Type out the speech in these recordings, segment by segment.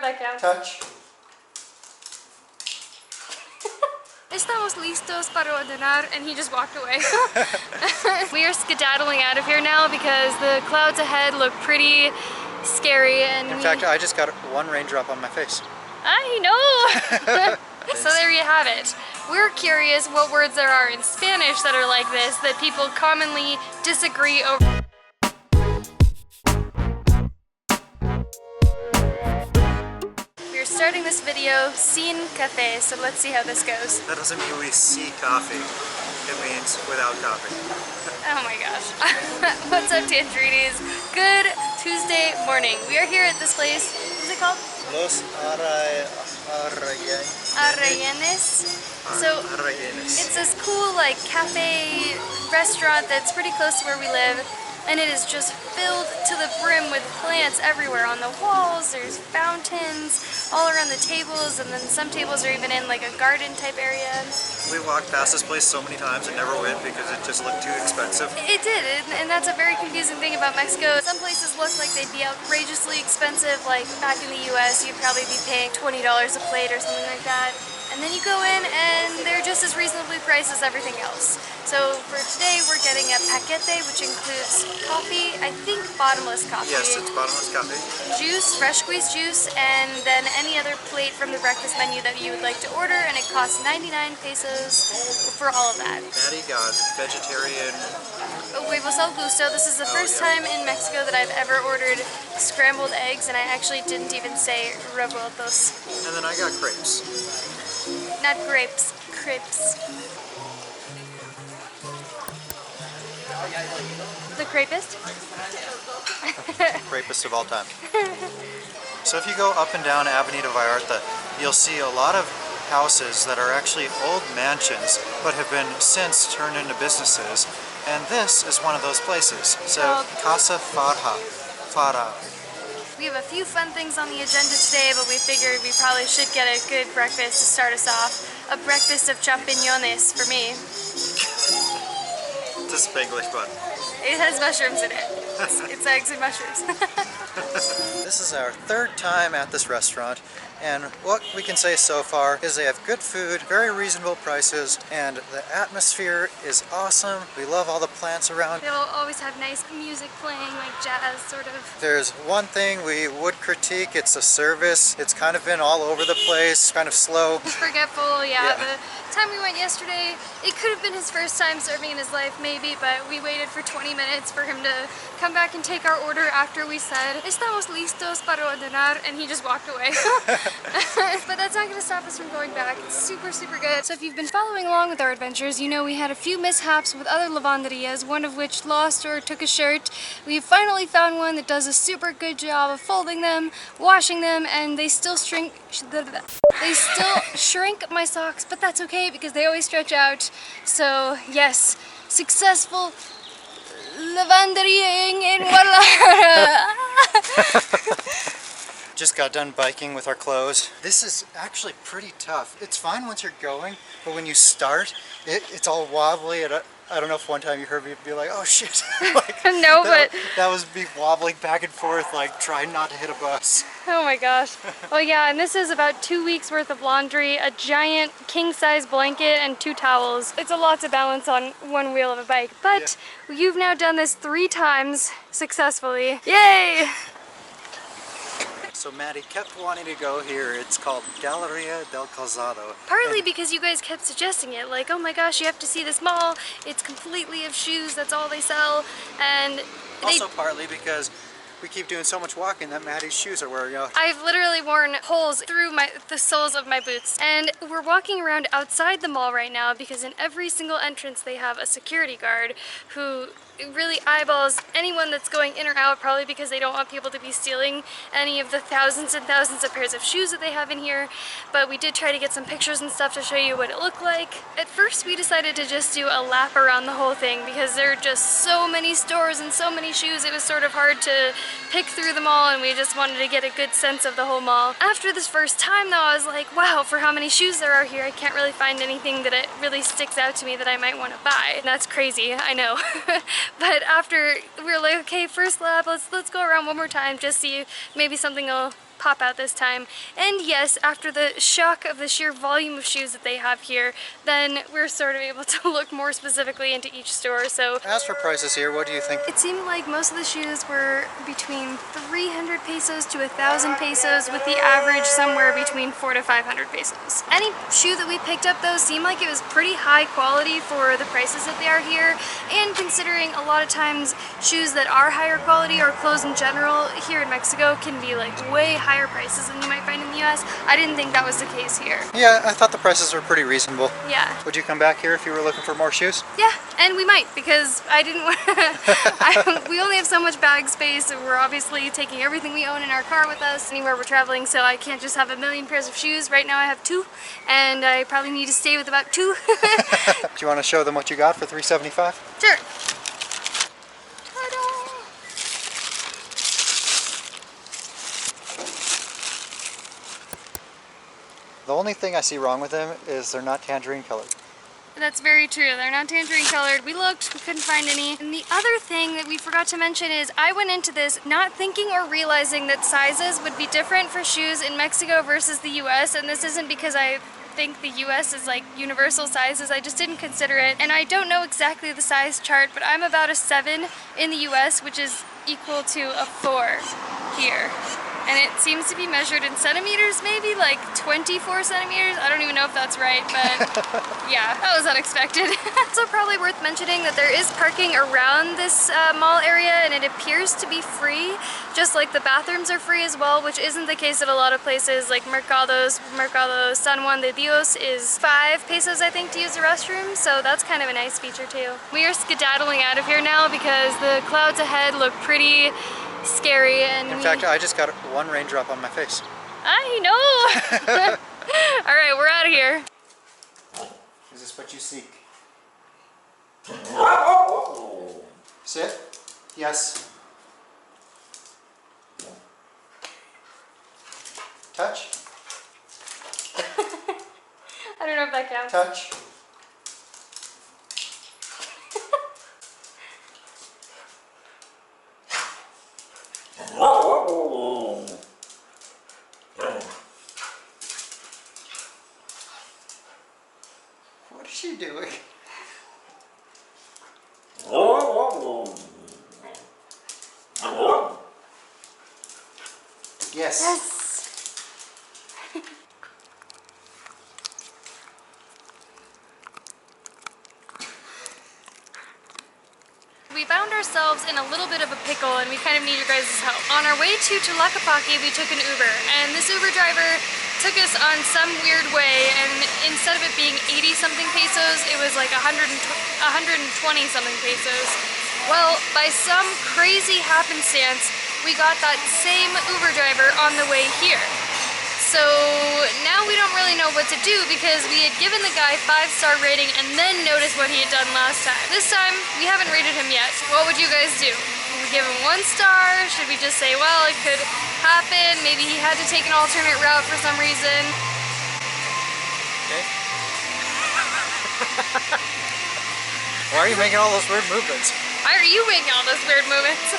that count. Touch. Estamos listos para ordenar, and he just walked away. We are skedaddling out of here now because the clouds ahead look pretty scary. And in fact, I just got one raindrop on my face. I know! So there you have it. We're curious what words there are in Spanish that are like this that people commonly disagree over. We're starting this video sin café, so let's see how this goes. That doesn't mean we see coffee. It means without coffee. Oh my gosh. What's up, Tangerines? Good Tuesday morning. We are here at this place. What's it called? Los Arrayanes. So it's this cool like cafe restaurant that's pretty close to where we live, and it is just filled to the brim with plants everywhere on the walls. There's fountains all around the tables, and then some tables are even in like a garden type area. We walked past this place so many times and never went because it just looked too expensive. It did, and that's a very confusing thing about Mexico. Some places look like they'd be outrageously expensive, like back in the US you'd probably be paying $20 a plate or something like that. And then you go in and they're just as reasonably priced as everything else. So for today we're getting a paquete, which includes coffee, I think bottomless coffee. Yes, it's bottomless coffee. Juice, fresh squeezed juice, and then any other plate from the breakfast menu that you would like to order, and it costs 99 pesos for all of that. Maddie got vegetarian. Huevos al gusto. This is the first time in Mexico that I've ever ordered scrambled eggs, and I actually didn't even say revueltos. And then I got crepes. Not grapes, crepes. The crepist? Crepest of all time. So if you go up and down Avenida Vallarta, you'll see a lot of houses that are actually old mansions but have been since turned into businesses. And this is one of those places. So Casa Farha. We have a few fun things on the agenda today, but we figured we probably should get a good breakfast to start us off. A breakfast of champiñones for me. It's a Spanglish bun. It has mushrooms in it. It's eggs and mushrooms. This is our third time at this restaurant, and what we can say so far is they have good food, very reasonable prices, and the atmosphere is awesome. We love all the plants around. They'll always have nice music playing, like jazz sort of. There's one thing we would critique, it's the service. It's kind of been all over the place, kind of slow. Forgetful, yeah. The time we went yesterday, it could have been his first time serving in his life maybe, but we waited for 20 minutes for him to come back and take our order after we said "Estamos listos para ordenar," and he just walked away. But that's not going to stop us from going back. It's super, super good. So if you've been following along with our adventures, you know we had a few mishaps with other lavanderias, one of which lost or took a shirt. We finally found one that does a super good job of folding them, washing them, and they still shrink my socks, but that's okay because they always stretch out. So yes, successful lavanderiaing in Guadalajara. Just got done biking with our clothes. This is actually pretty tough. It's fine once you're going, but when you start, it's all wobbly. And I don't know if one time you heard me be like, oh shit. Like, no, but that was me wobbling back and forth, like trying not to hit a bus. Oh my gosh. Well, yeah, and this is about 2 weeks worth of laundry, a giant king-size blanket, and 2 towels. It's a lot to balance on one wheel of a bike, but you've now done this 3 times successfully. Yay! So Maddie kept wanting to go here. It's called Galerias Del Calzado. Partly because you guys kept suggesting it, like, oh my gosh, you have to see this mall. It's completely of shoes, that's all they sell. And also partly because we keep doing so much walking that Maddie's shoes are wearing out. I've literally worn holes through the soles of my boots. And we're walking around outside the mall right now because in every single entrance they have a security guard who really eyeballs anyone that's going in or out, probably because they don't want people to be stealing any of the thousands and thousands of pairs of shoes that they have in here. But we did try to get some pictures and stuff to show you what it looked like. At first we decided to just do a lap around the whole thing because there are just so many stores and so many shoes, it was sort of hard to pick through them all, and we just wanted to get a good sense of the whole mall. After this first time though, I was like, wow, for how many shoes there are here, I can't really find anything that it really sticks out to me that I might want to buy. And that's crazy, I know. But after we were like, okay, first lap, let's go around one more time, just see maybe something will pop out this time. And yes, after the shock of the sheer volume of shoes that they have here, then we're sort of able to look more specifically into each store. So as for prices here, what do you think? it seemed like most of the shoes were between 300 pesos to 1,000 pesos, with the average somewhere between 400 to 500 pesos. Any shoe that we picked up though seemed like it was pretty high quality for the prices that they are here, and considering a lot of times shoes that are higher quality or clothes in general here in Mexico can be like way higher prices than you might find in the US, I didn't think that was the case here. Yeah, I thought the prices were pretty reasonable. Yeah. Would you come back here if you were looking for more shoes? Yeah, and we might, because I didn't want we only have so much bag space, and we're obviously taking everything we own in our car with us anywhere we're traveling, so I can't just have a million pairs of shoes. Right now I have 2, and I probably need to stay with about 2. Do you want to show them what you got for $3.75? Sure. The only thing I see wrong with them is they're not tangerine colored. That's very true. They're not tangerine colored. We looked, we couldn't find any. And the other thing that we forgot to mention is I went into this not thinking or realizing that sizes would be different for shoes in Mexico versus the US, and this isn't because I think the US is like universal sizes, I just didn't consider it. And I don't know exactly the size chart, but I'm about a 7 in the US, which is equal to a 4 here. And it seems to be measured in centimeters, maybe like 24 centimeters. I don't even know if that's right, but yeah, that was unexpected. Also probably worth mentioning that there is parking around this mall area, and it appears to be free, just like the bathrooms are free as well, which isn't the case at a lot of places like Mercado San Juan de Dios is 5 pesos, I think, to use the restroom, so that's kind of a nice feature too. We are skedaddling out of here now because the clouds ahead look pretty scary, and in fact, I just got 1 raindrop on my face. I know. All right, we're out of here. Is this what you seek? Sit. Yes. Touch. I don't know if that counts. Touch. What is she doing? Yes. Yes. We found ourselves in a little bit of a pickle, and we kind of need your guys' help. On our way to Tlaquepaque, we took an Uber, and this Uber driver took us on some weird way, and instead of it being 80-something pesos, it was like 120-something pesos. Well, by some crazy happenstance, we got that same Uber driver on the way here. So now we don't really know what to do, because we had given the guy 5-star rating and then noticed what he had done last time. This time, we haven't rated him yet. What would you guys do? Would we give him 1 star? Should we just say, well, it could happen, maybe he had to take an alternate route for some reason? Okay. Why are you making all those weird movements? Why are you making all those weird movements?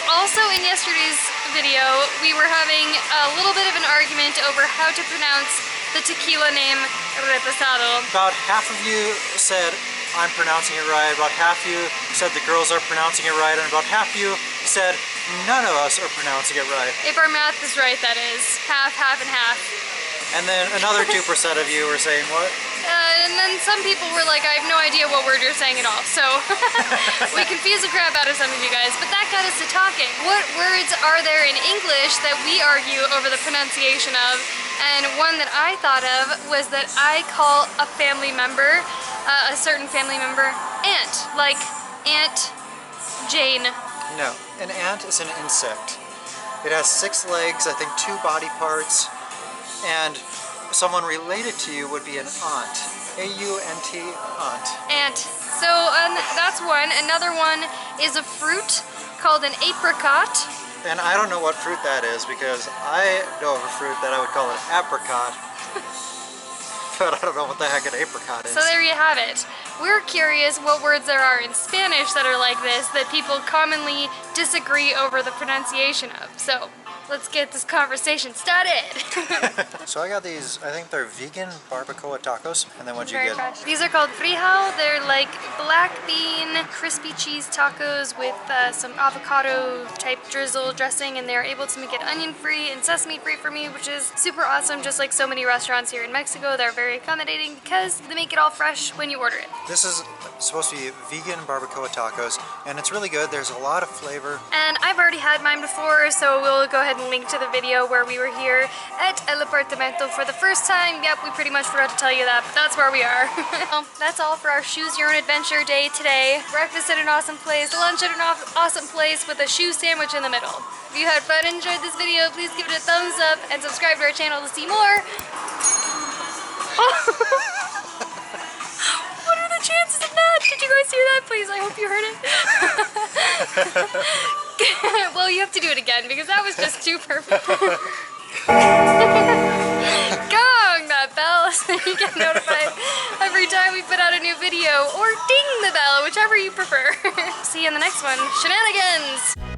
Also, in yesterday's video, we were having a little bit of an argument over how to pronounce the tequila name Reposado. About half of you said I'm pronouncing it right, about half you said the girls are pronouncing it right, and about half you said none of us are pronouncing it right. If our math is right, that is. Half, half, and half. And then another 2% of you were saying what? And then some people were like, I have no idea what word you're saying at all. So we confused the crap out of some of you guys, but that got us to talking. What words are there in English that we argue over the pronunciation of? And one that I thought of was that I call a family member, a certain family member, Aunt. Like Aunt Jane. No, an ant is an insect. It has 6 legs, I think 2 body parts, and someone related to you would be an aunt. A-U-N-T, aunt. Ant. So that's one. Another one is a fruit called an apricot. And I don't know what fruit that is, because I know of a fruit that I would call an apricot. but I don't know what the heck an apricot is. So there you have it. We're curious what words there are in Spanish that are like this that people commonly disagree over the pronunciation of. So let's get this conversation started. So I got these, I think they're vegan barbacoa tacos. And then what'd you Very get? fresh. These are called frijol. They're like black bean crispy cheese tacos with some avocado type drizzle dressing, and they're able to make it onion free and sesame free for me, which is super awesome. Just like so many restaurants here in Mexico, they're very accommodating because they make it all fresh when you order it. This is supposed to be vegan barbacoa tacos, and it's really good. There's a lot of flavor. And I've already had mine before, so we'll go ahead and link to the video where we were here at El Apartamento for the first time. Yep, we pretty much forgot to tell you that, but that's where we are. Well, that's all for our Choose Your Own Adventure day today. Breakfast at an awesome place, lunch at an awesome place with a shoe sandwich in the middle. If you had fun and enjoyed this video, please give it a thumbs up and subscribe to our channel to see more. What are the chances of that? Did you guys hear that? Please, I hope you heard it. Well, you have to do it again because that was just too perfect. Gong that bell so you get notified every time we put out a new video, or ding the bell, whichever you prefer. See you in the next one. Shenanigans!